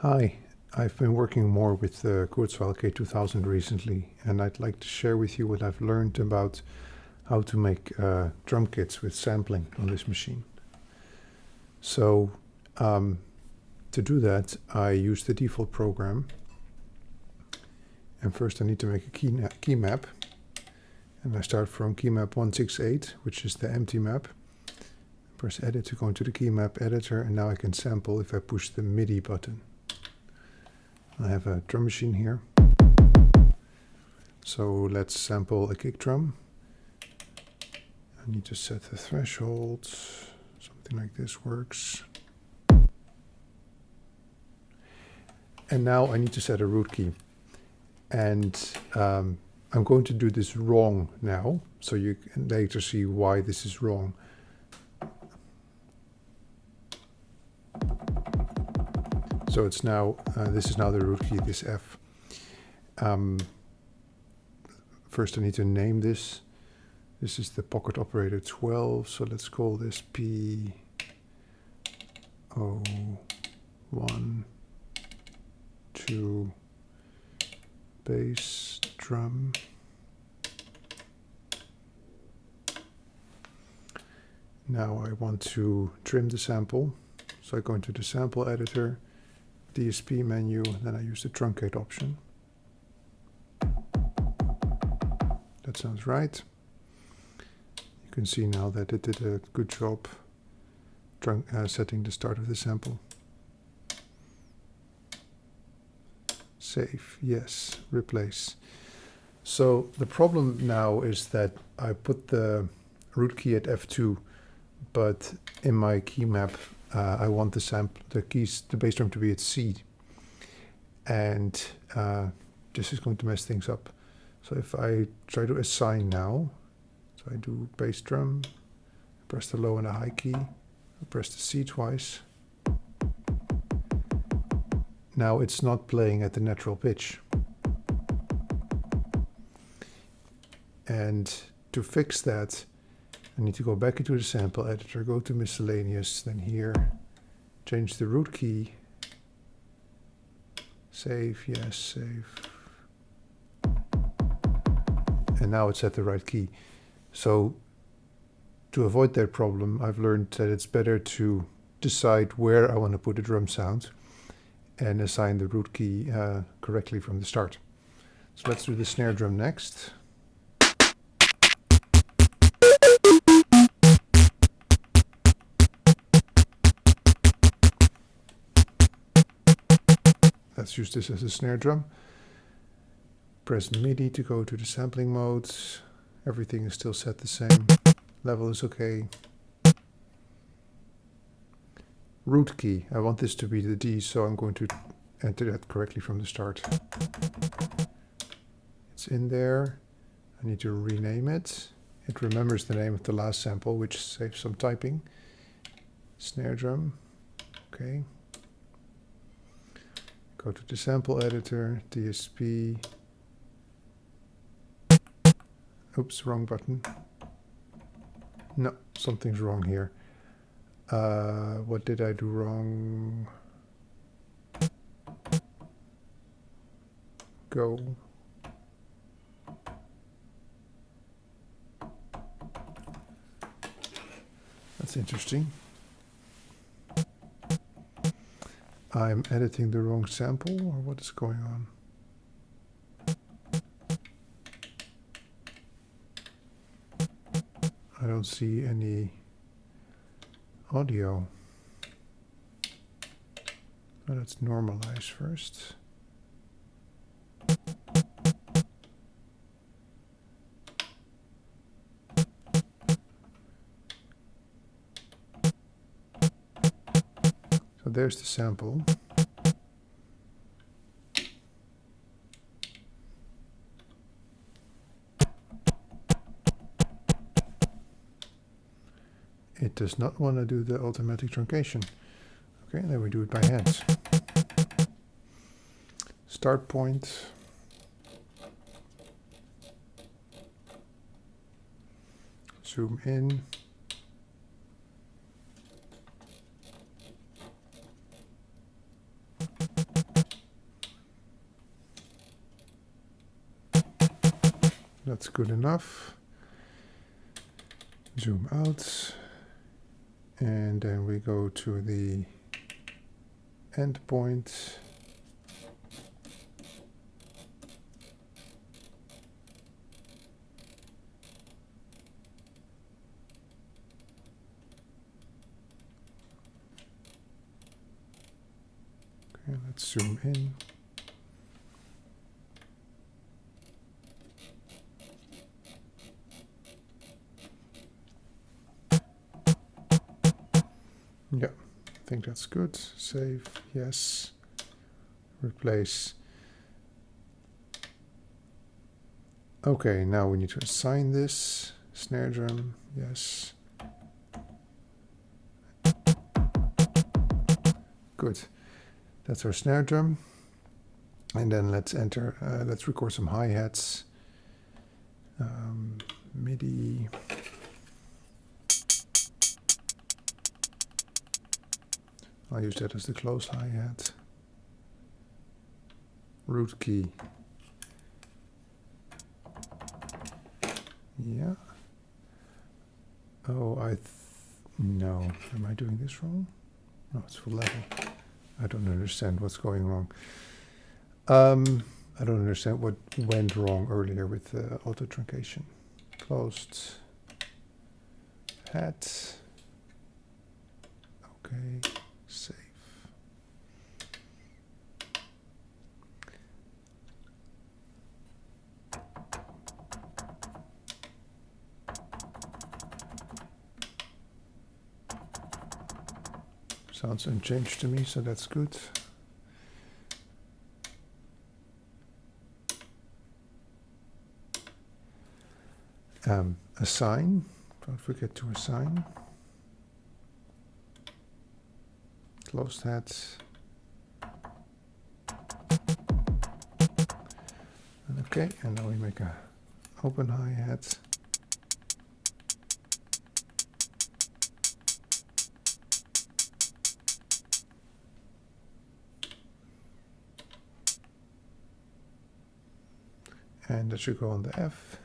Hi, I've been working more with the Kurzweil K2000 recently, and I'd like to share with you what I've learned about how to make drum kits with sampling on this machine. So, to do that, I use the default program, and first I need to make a key map, and I start from key map 168, which is the empty map. Press edit to go into the key map editor, and now I can sample if I push the MIDI button. I have a drum machine here. So let's sample a kick drum. I need to set the threshold. Something like this works. And now I need to set a root key. And I'm going to do this wrong now, so you can later see why this is wrong. So it's now, this is now the root key, this F. First I need to name this. This is the pocket operator 12, so let's call this P01, 2, bass, drum. Now I want to trim the sample, so I go into the sample editor, DSP menu, and then I use the truncate option. That sounds right. You can see now that it did a good job setting the start of the sample. Save, yes, replace. So the problem now is that I put the root key at F2, but in my key map I want the bass drum to be at C, and this is going to mess things up. So if I try to assign now, so I do bass drum, press the low and the high key, I press the C twice. Now it's not playing at the natural pitch. And to fix that, I need to go back into the sample editor, go to miscellaneous, then here, change the root key, save, yes, save. And now it's at the right key. So to avoid that problem, I've learned that it's better to decide where I want to put a drum sound and assign the root key correctly from the start. So let's do the snare drum next. Let's use this as a snare drum. Press MIDI to go to the sampling mode. Everything is still set the same. Level is okay. Root key. I want this to be the D, so I'm going to enter that correctly from the start. It's in there. I need to rename it. It remembers the name of the last sample, which saves some typing. Snare drum. Okay. Go to the sample editor, DSP. Oops, wrong button. No, something's wrong here. What did I do wrong? Go. That's interesting. I'm editing the wrong sample, or what is going on? I don't see any audio. Oh, let's normalize first. So there's the sample. It does not want to do the automatic truncation. Okay, then we do it by hand. Start point. Zoom in. that's good enough. Zoom out. And then we go to the end point. Okay, let's zoom in. Yeah, I think that's good. Save, yes. Replace. Okay, now we need to assign this. Snare drum, yes. Good. That's our snare drum. And then let's enter, let's record some hi-hats. MIDI. I'll use that as the close hi-hat. Root key. Yeah. Oh, no. Am I doing this wrong? No, it's full level. I don't understand what's going wrong. I don't understand what went wrong earlier with auto truncation. Closed. Hat. Okay. Save. Sounds unchanged to me, so that's good. Assign. Don't forget to assign. Closed hat. Okay, and now we make a open hi-hat. And that should go on the F.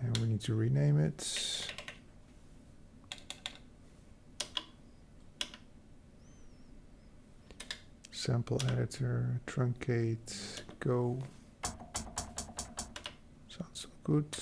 And we need to rename it. Sample editor, truncate, go. Sounds good.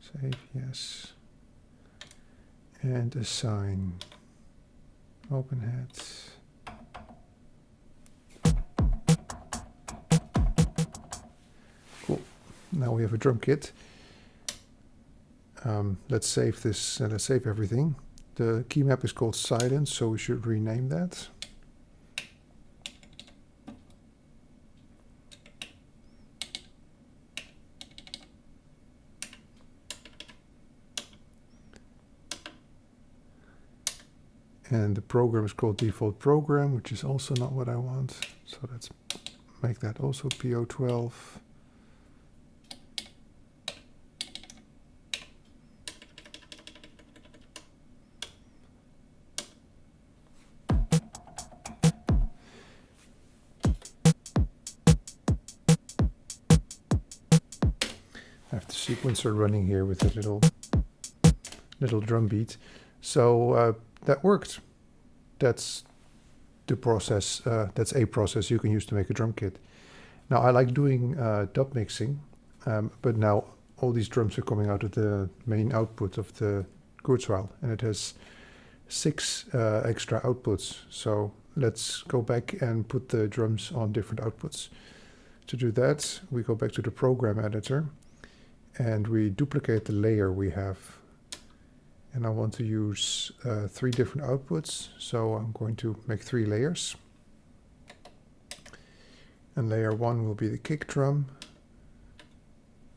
Save, yes. And assign. Open hat. Cool. Now we have a drum kit. Let's save this. Let's save everything. The key map is called silence, so we should rename that. And the program is called default program, which is also not what I want. So let's make that also PO12. I have the sequencer running here with a little drum beat. So that worked. That's the process. That's a process you can use to make a drum kit. Now I like doing dub mixing, but now all these drums are coming out of the main output of the Kurzweil, and it has 6 extra outputs. So let's go back and put the drums on different outputs. To do that, we go back to the program editor, and we duplicate the layer we have. And I want to use 3 different outputs, so I'm going to make 3 layers. And layer 1 will be the kick drum.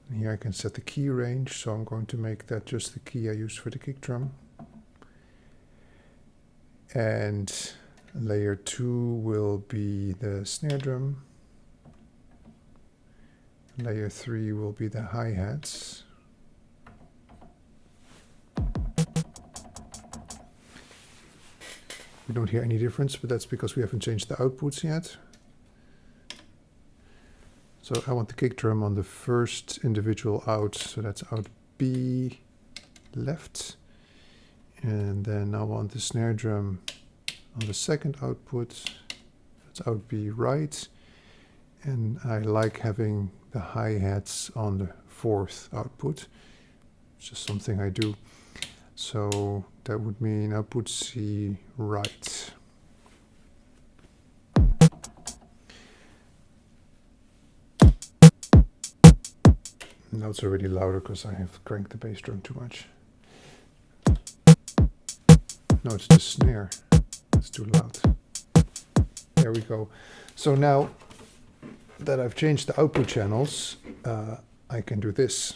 And here I can set the key range, so I'm going to make that just the key I use for the kick drum. And layer 2 will be the snare drum. Layer 3 will be the hi-hats. We don't hear any difference, but that's because we haven't changed the outputs yet. So I want the kick drum on the first individual out, so that's out B left. And then I want the snare drum on the second output, that's out B right. And I like having the hi-hats on the fourth output. It's just something I do. So that would mean output C right. Now it's already louder because I have cranked the bass drum too much. No, it's the snare. It's too loud. There we go. So now that I've changed the output channels, I can do this.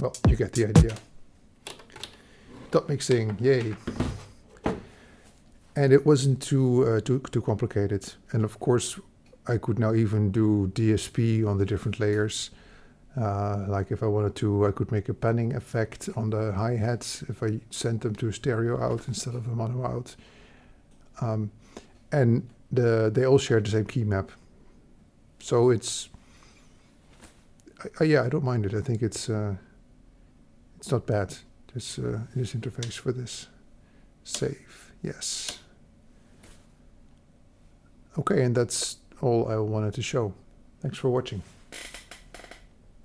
Well, you get the idea. Dot mixing, yay. And it wasn't too complicated. And of course, I could now even do DSP on the different layers. Like if I wanted to, I could make a panning effect on the hi-hats if I sent them to stereo out instead of a mono out. And they all share the same key map. So it's, yeah, I don't mind it. I think it's not bad. This interface for this. Save, yes. Okay, and that's all I wanted to show. Thanks for watching.